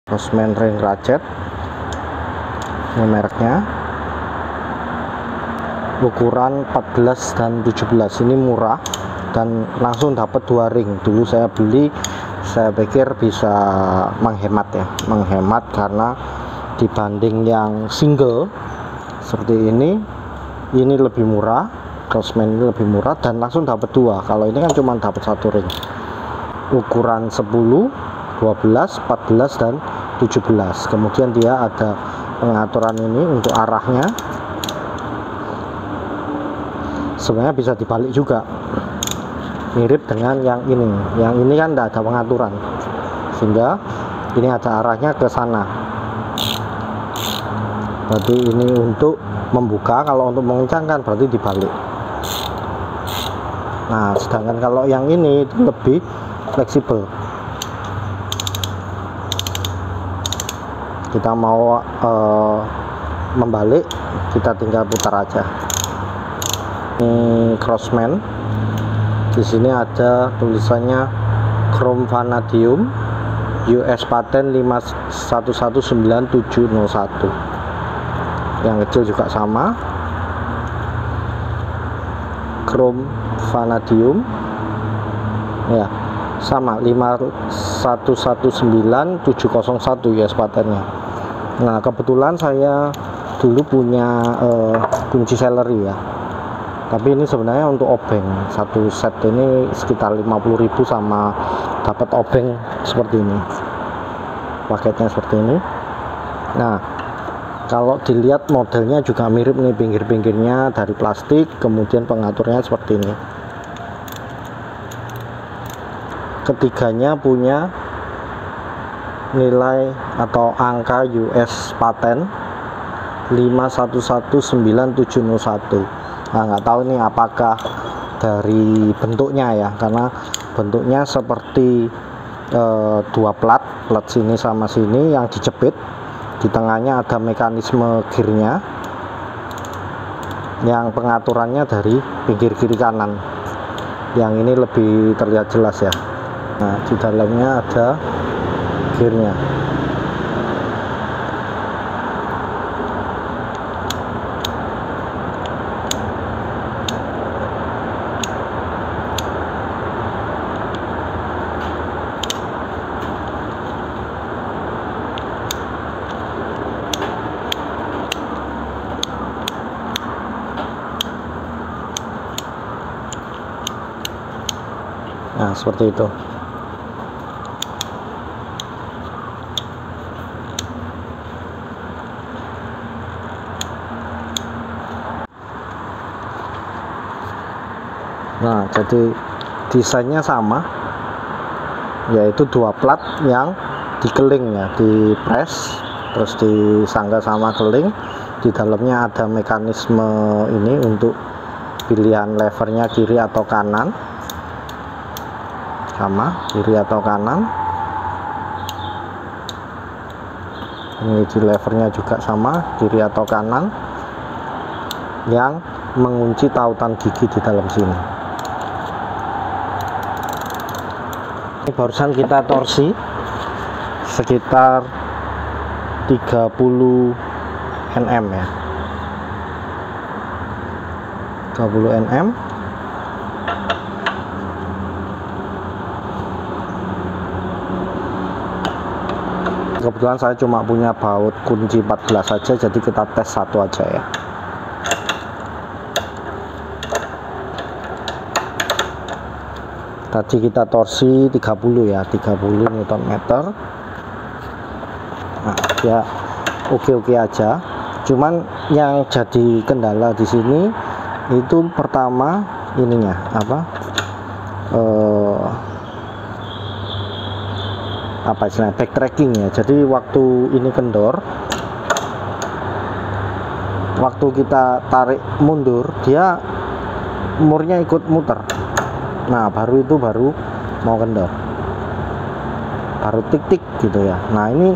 Crossman ring ratchet, ini mereknya, ukuran 14 dan 17. Ini murah dan langsung dapat 2 ring. Dulu saya beli, saya pikir bisa menghemat ya, menghemat karena dibanding yang single seperti ini lebih murah. Crossman ini lebih murah dan langsung dapat 2. Kalau ini kan cuma dapat 1 ring. Ukuran 10, 12, 14 dan 17. Kemudian dia ada pengaturan ini untuk arahnya. Sebenarnya bisa dibalik juga, mirip dengan yang ini. Yang ini kan tidak ada pengaturan, sehingga ini ada arahnya ke sana. Berarti ini untuk membuka, kalau untuk mengencangkan berarti dibalik. Nah, sedangkan kalau yang ini itu lebih fleksibel. Kita mau membalik, kita tinggal putar aja. Ini Crossman. Di sini ada tulisannya Chrome Vanadium, US paten 511971. Yang kecil juga sama, Chrome Vanadium ya, sama 511971 US patennya. Nah, kebetulan saya dulu punya kunci celery ya, tapi ini sebenarnya untuk obeng. Satu set ini sekitar 50.000 sama dapat obeng seperti ini, paketnya seperti ini. Nah, kalau dilihat modelnya juga mirip nih, pinggir-pinggirnya dari plastik, kemudian pengaturnya seperti ini. Ketiganya punya nilai atau angka US paten 511971. Nah, nggak tahu ini apakah dari bentuknya ya, karena bentuknya seperti dua plat sini sama sini yang dijepit. Di tengahnya ada mekanisme gearnya, yang pengaturannya dari pinggir kiri kanan. Yang ini lebih terlihat jelas ya. Nah, di dalamnya ada gearnya. Nah, seperti itu. Nah, jadi desainnya sama, yaitu dua plat yang dikeling ya, di press terus disangga sama keling. Di dalamnya ada mekanisme ini untuk pilihan levernya kiri atau kanan, sama kiri atau kanan. Ini di levernya juga sama, kiri atau kanan, yang mengunci tautan gigi di dalam sini. Ini barusan kita torsi sekitar 30 Nm ya, 30 Nm. Kebetulan saya cuma punya baut kunci 14 saja, jadi kita tes satu aja ya. Tadi kita torsi 30 ya, 30 Nm. Nah, ya oke-oke aja. Cuman yang jadi kendala di sini itu pertama ininya apa istilahnya, backtracking ya. Jadi waktu ini kendor, waktu kita tarik mundur, dia murnya ikut muter. Nah, baru mau kendor, baru tik-tik gitu ya. Nah, ini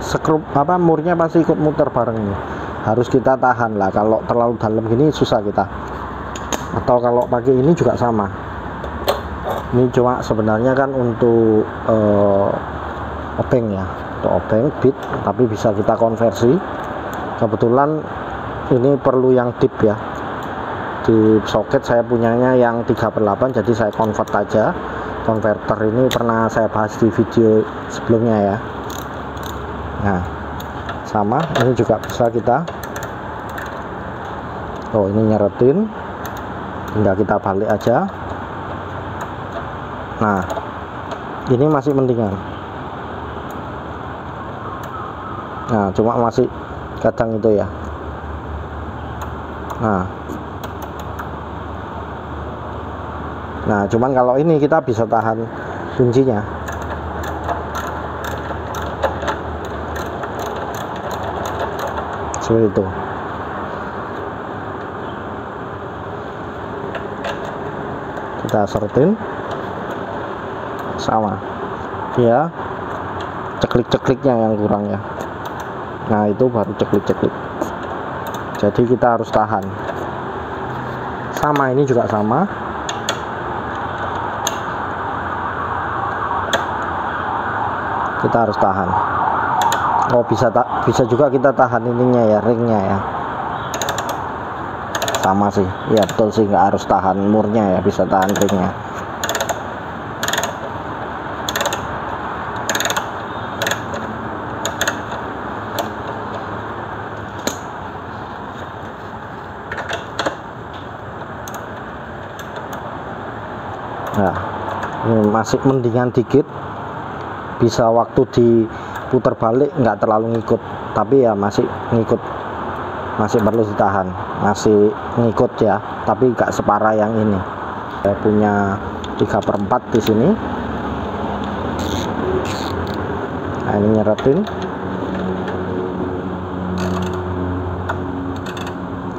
skrup murnya pasti ikut muter bareng ini. Harus kita tahan lah, kalau terlalu dalam gini susah kita. Atau kalau pakai ini juga sama. Ini cuma sebenarnya kan untuk obeng ya. atau obeng bit, tapi bisa kita konversi. Kebetulan ini perlu yang deep ya, di soket saya punyanya yang 3/8, jadi saya convert aja. Konverter ini pernah saya bahas di video sebelumnya ya. Nah sama, ini juga bisa kita, oh ini nyeretin, tinggal kita balik aja. Nah ini masih mendingan. Nah cuma masih kadang itu ya. Nah cuman kalau ini kita bisa tahan kuncinya. Seperti itu. Kita seretin. Sama ya, ceklik-cekliknya yang kurang ya. Nah itu baru ceklik-ceklik, jadi kita harus tahan. Sama, ini juga sama. Kita harus tahan. Oh bisa juga kita tahan ininya ya, ringnya ya. Sama sih ya, betul sih, nggak harus tahan murnya ya, bisa tahan ringnya. Nah ini masih mendingan dikit, bisa waktu diputar balik nggak terlalu ngikut, tapi ya masih ngikut, masih perlu ditahan, masih ngikut ya, tapi nggak separah yang ini. Saya punya 3/4 di sini. Nah ini nyeretin.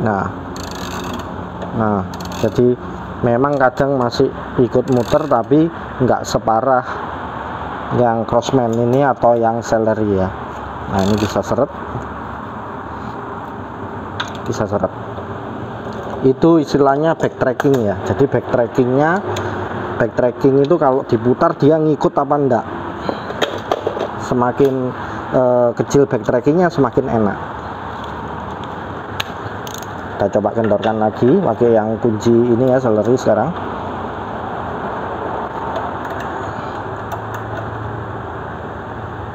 Nah jadi memang kadang masih ikut muter, tapi nggak separah yang Crossman ini atau yang Celery ya. Nah ini bisa seret, itu istilahnya backtracking ya. Jadi backtracking itu kalau diputar dia ngikut apa enggak. Semakin kecil backtrackingnya semakin enak. Kita coba kendorkan lagi pakai yang kunci ini ya, Celery sekarang.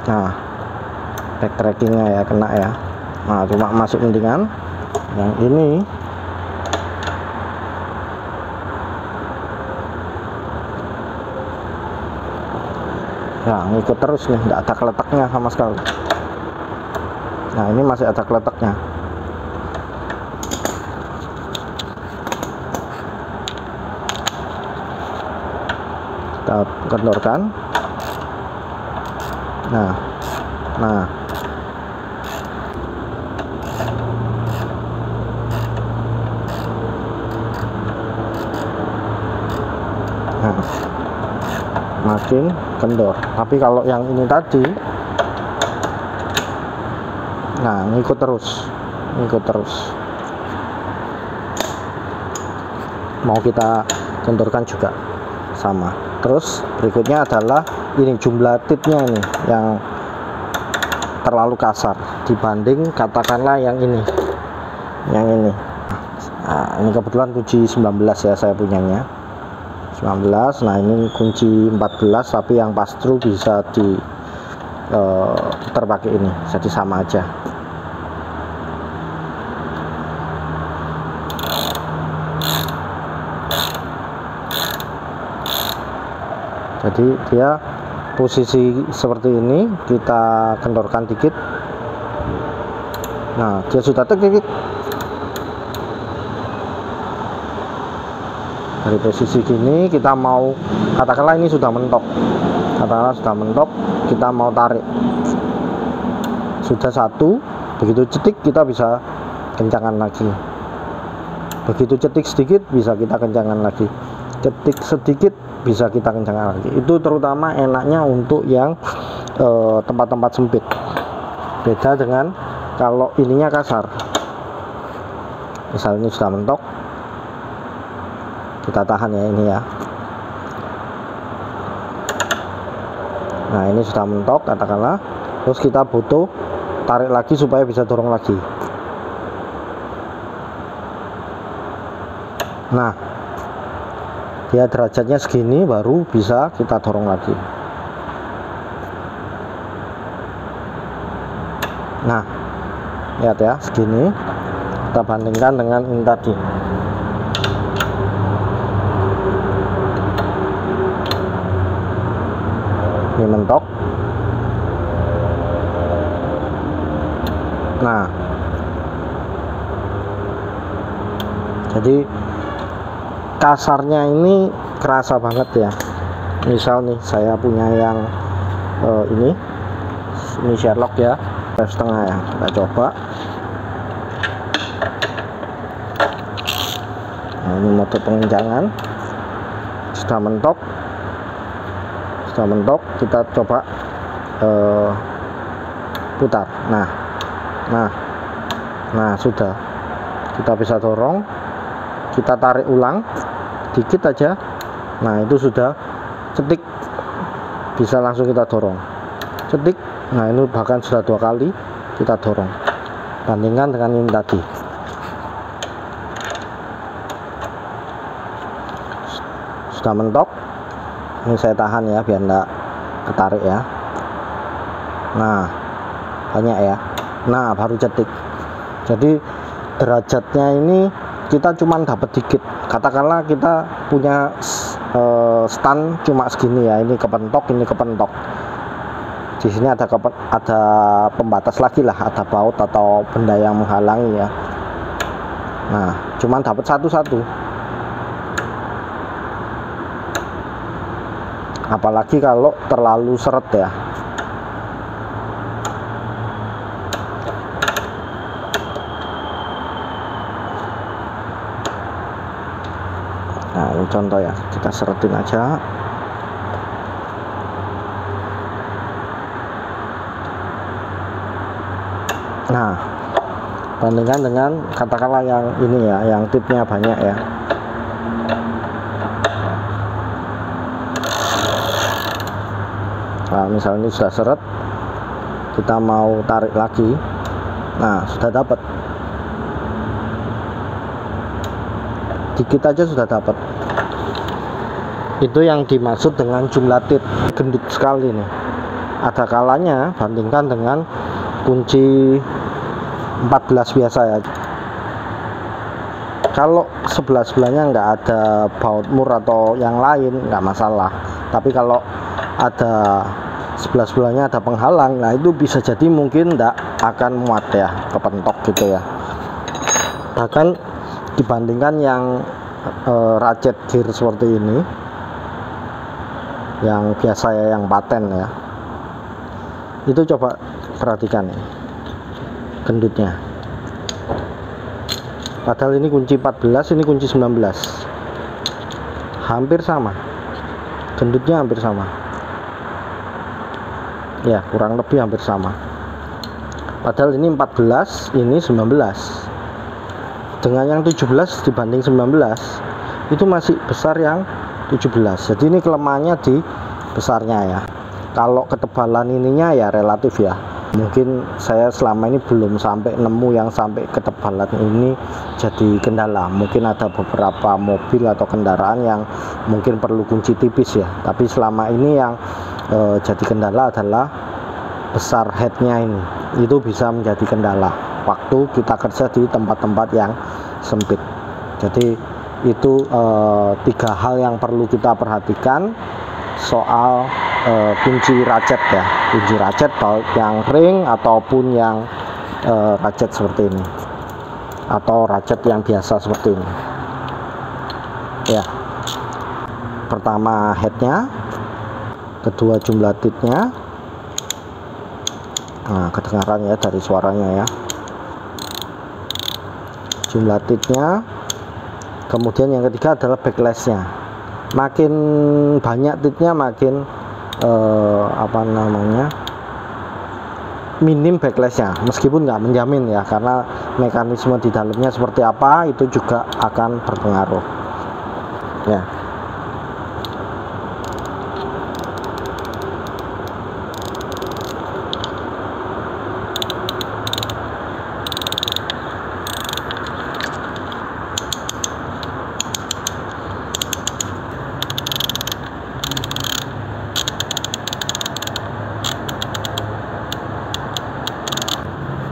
Nah backtrackingnya ya kena ya. Nah cuma masuk mendingan yang ini. Ya ngikut terus nih, nggak ada keletaknya sama sekali. Nah ini masih ada keletaknya. Kita kendorkan. Nah makin kendor. Tapi kalau yang ini tadi, nah ngikut terus. Mau kita kendorkan juga sama. Terus berikutnya adalah ini, jumlah titnya ini yang terlalu kasar dibanding katakanlah yang ini. Nah ini kebetulan kunci 19 ya saya punyanya, 19. Nah ini kunci 14, tapi yang pass-through bisa di putar pakai ini, jadi sama aja. Jadi dia posisi seperti ini, kita kendorkan dikit. Nah dia sudah dikit. Dari posisi gini kita mau, katakanlah ini sudah mentok, kita mau tarik, sudah satu, begitu cetik kita bisa kencangkan lagi, begitu cetik sedikit bisa kita kencangkan lagi, cetik sedikit bisa kita kencangkan lagi. Itu terutama enaknya untuk yang tempat-tempat sempit, beda dengan kalau ininya kasar. Misal ini sudah mentok, kita tahan ya ini ya. Nah ini sudah mentok katakanlah, terus kita butuh tarik lagi supaya bisa dorong lagi. Nah, dia derajatnya segini baru bisa kita dorong lagi. Nah, lihat ya, segini. Kita bandingkan dengan ini tadi. Ini mentok. Nah, jadi kasarnya ini kerasa banget ya. Misal nih saya punya yang ini Sherlock ya, setengah ya. Kita coba. Nah, ini mode pengencangan. Sudah mentok. Kita coba putar. Nah sudah, kita bisa dorong, kita tarik ulang dikit aja. Nah, itu sudah cetik, bisa langsung kita dorong cetik. Nah, ini bahkan sudah 2 kali kita dorong, bandingkan dengan ini tadi. Sudah mentok. Ini saya tahan ya biar enggak ketarik ya. Nah, banyak ya. Nah, baru cetik. Jadi derajatnya ini kita cuma dapat dikit. Katakanlah kita punya stand cuma segini ya. Ini kepentok, ini kepentok. Di sini ada pembatas lagi lah, ada baut atau benda yang menghalangi ya. Nah, cuma dapat satu-satu. Apalagi kalau terlalu seret ya. Nah, ini contoh ya, kita seretin aja. Nah, bandingkan dengan katakanlah yang ini ya, yang tipnya banyak ya. Nah, misalnya ini sudah seret, kita mau tarik lagi. Nah, sudah dapat dikit aja, sudah dapat. Itu yang dimaksud dengan jumlah tit. Gendut sekali nih. Ada kalanya bandingkan dengan kunci 14 biasa ya. Kalau sebelah-sebelahnya nggak ada baut mur atau yang lain, nggak masalah. Tapi kalau ada sebelah-sebelahnya ada penghalang, nah itu bisa jadi mungkin tidak akan muat ya, kepentok gitu ya. Bahkan dibandingkan yang ratchet gear seperti ini, yang biasa ya, yang paten ya, itu coba perhatikan nih gendutnya. Padahal ini kunci 14, ini kunci 19, hampir sama gendutnya, hampir sama ya, kurang lebih hampir sama. Padahal ini 14, ini 19. Dengan yang 17 dibanding 19 itu masih besar yang 17. Jadi ini kelemahannya di besarnya ya. Kalau ketebalan ininya ya relatif ya. Mungkin saya selama ini belum sampai nemu yang sampai ketebalan ini jadi kendala. Mungkin ada beberapa mobil atau kendaraan yang mungkin perlu kunci tipis ya. Tapi selama ini yang jadi kendala adalah besar headnya ini. Itu bisa menjadi kendala waktu kita kerja di tempat-tempat yang sempit. Jadi itu 3 hal yang perlu kita perhatikan soal kunci ratchet ya. Kunci ratchet baik yang ring ataupun yang ratchet seperti ini, atau ratchet yang biasa seperti ini ya. Pertama headnya, kedua jumlah titnya. Nah, kedengaran ya dari suaranya ya, jumlah titnya. Kemudian yang ketiga adalah backlashnya. Makin banyak titnya makin minim backlashnya, meskipun nggak menjamin ya, karena mekanisme di dalamnya seperti apa itu juga akan berpengaruh ya.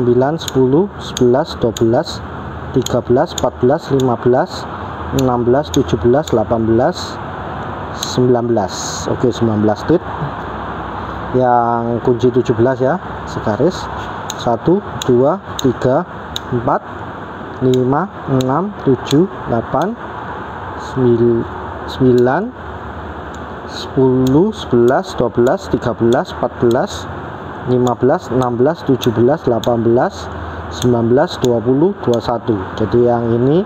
9, 10, 11, 12, 13, 14, 15, 16, 17, 18, 19. Oke, 19 tit. Yang kunci 17 ya, segaris 1, 2, 3, 4, 5, 6, 7, 8, 9, 10, 11, 12, 13, 14, 15, 16, 17, 18, 19, 20, 21. Jadi yang ini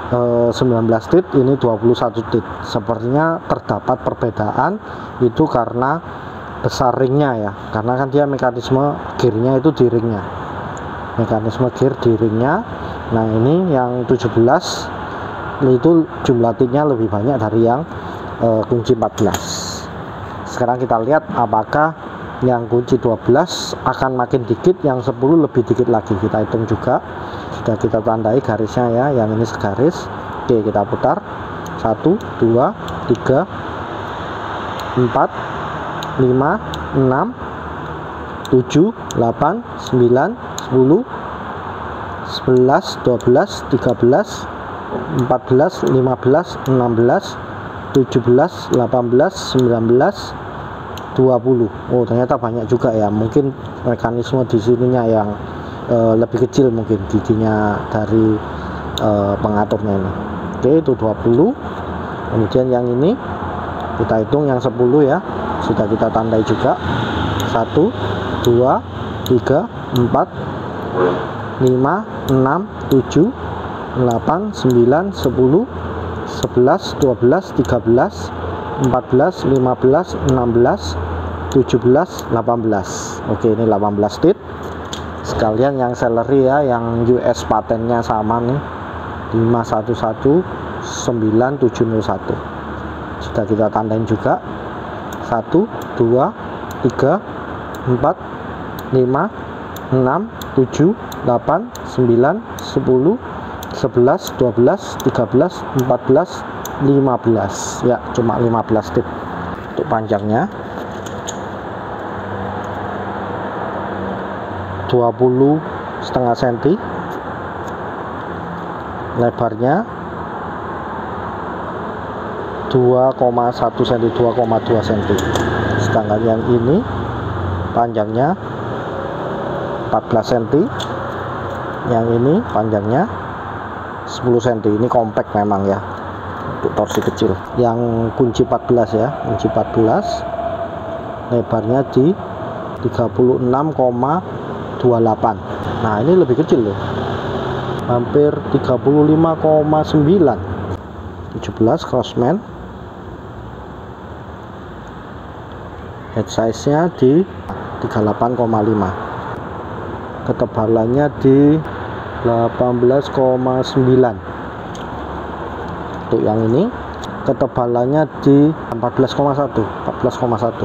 19 tit, ini 21 tit. Sepertinya terdapat perbedaan itu karena besar ringnya ya, karena kan dia mekanisme gearnya itu di ringnya, mekanisme gear di ringnya. Nah ini yang 17 itu jumlah titnya lebih banyak dari yang kunci 14. Sekarang kita lihat apakah yang kunci 12 akan makin dikit, yang 10 lebih dikit lagi. Kita hitung juga, sudah kita tandai garisnya ya, yang ini segaris. Oke, kita putar 1, 2, 3, 4, 5, 6, 7, 8, 9, 10, 11, 12, 13, 14, 15, 16, 17, 18, 19, 20. Oh, ternyata banyak juga ya. Mungkin mekanisme di sininya yang lebih kecil, mungkin giginya dari pengaturnya ini. Oke, itu 20. Kemudian yang ini kita hitung yang 10 ya. Sudah kita tandai juga. 1, 2, 3, 4, 5, 6, 7, 8, 9, 10, 11, 12, 13, 14, 15, 16, 17, 18. Oke, ini 18 tit. Sekalian yang celery ya, yang US patennya sama nih, 511901. Sudah kita tandain juga. 1, 2, 3, 4, 5, 6, 7, 8, 9, 10, 11, 12, 13, 14, 15. Ya, cuma 15 tit. Untuk panjangnya 20,5 cm, lebarnya 2,1 cm, 2,2 cm. Sedangkan yang ini panjangnya 14 cm, yang ini panjangnya 10 cm. Ini compact memang ya, untuk torsi kecil. Yang kunci 14 ya, kunci 14 lebarnya di 36,28. Nah ini lebih kecil loh, hampir 35,9. 17 Crossman, head size nya di 38,5, ketebalannya di 18,9. Untuk yang ini ketebalannya di 14,1.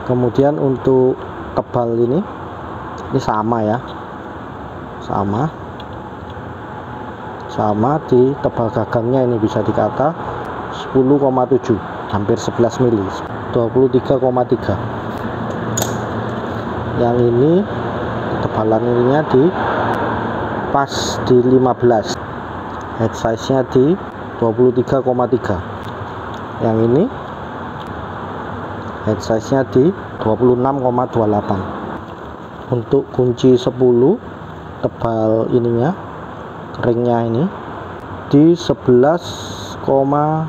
Kemudian untuk tebal ini sama ya, sama di tebal gagangnya ini bisa dikata 10,7, hampir 11 mili, 23,3. Yang ini ketebalan ininya di pas di 15, head size nya di 23,3. yang ini head size nya di 26,28. Untuk kunci 10 tebal ininya, ringnya ini di 11,5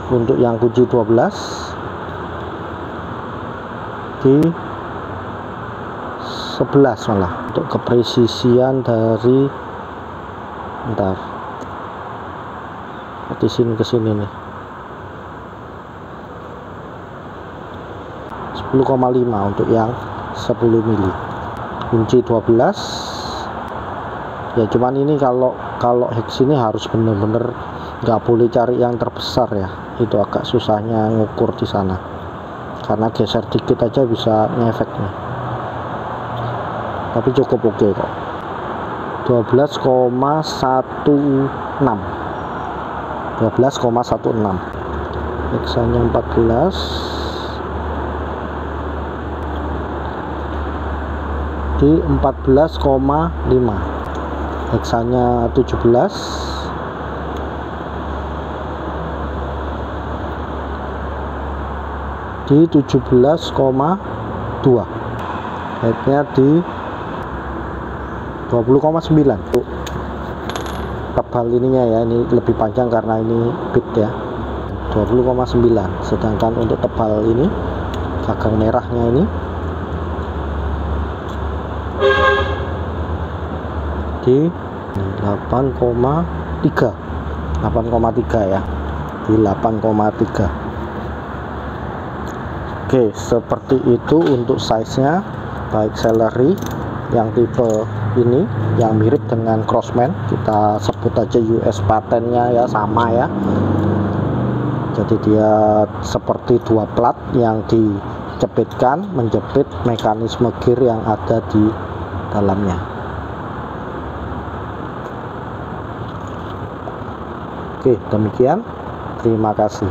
Untuk yang kunci 12 di 11 malah. Untuk kepresisian dari di sini ke sini nih 10,5 untuk yang 10 mili kunci 12 ya. Cuman ini kalau hex ini harus bener-bener nggak boleh cari yang terbesar ya, itu agak susahnya ngukur di sana karena geser dikit aja bisa ngefek nih, tapi cukup oke kok. 12,16 heksanya 14 di 14,5 heksanya 17 di 17,2 headnya di 20,9. Tebal ininya ya, ini lebih panjang karena ini bit ya, 20,9. Sedangkan untuk tebal ini gagang merahnya ini di 8,3 ya, di 8,3. Oke, seperti itu untuk size nya, baik celery yang tipe ini yang mirip dengan Crossman, kita sebut aja US patennya ya, sama ya. Jadi dia seperti dua plat yang dicepitkan, menjepit mekanisme gear yang ada di dalamnya. Oke, demikian, terima kasih.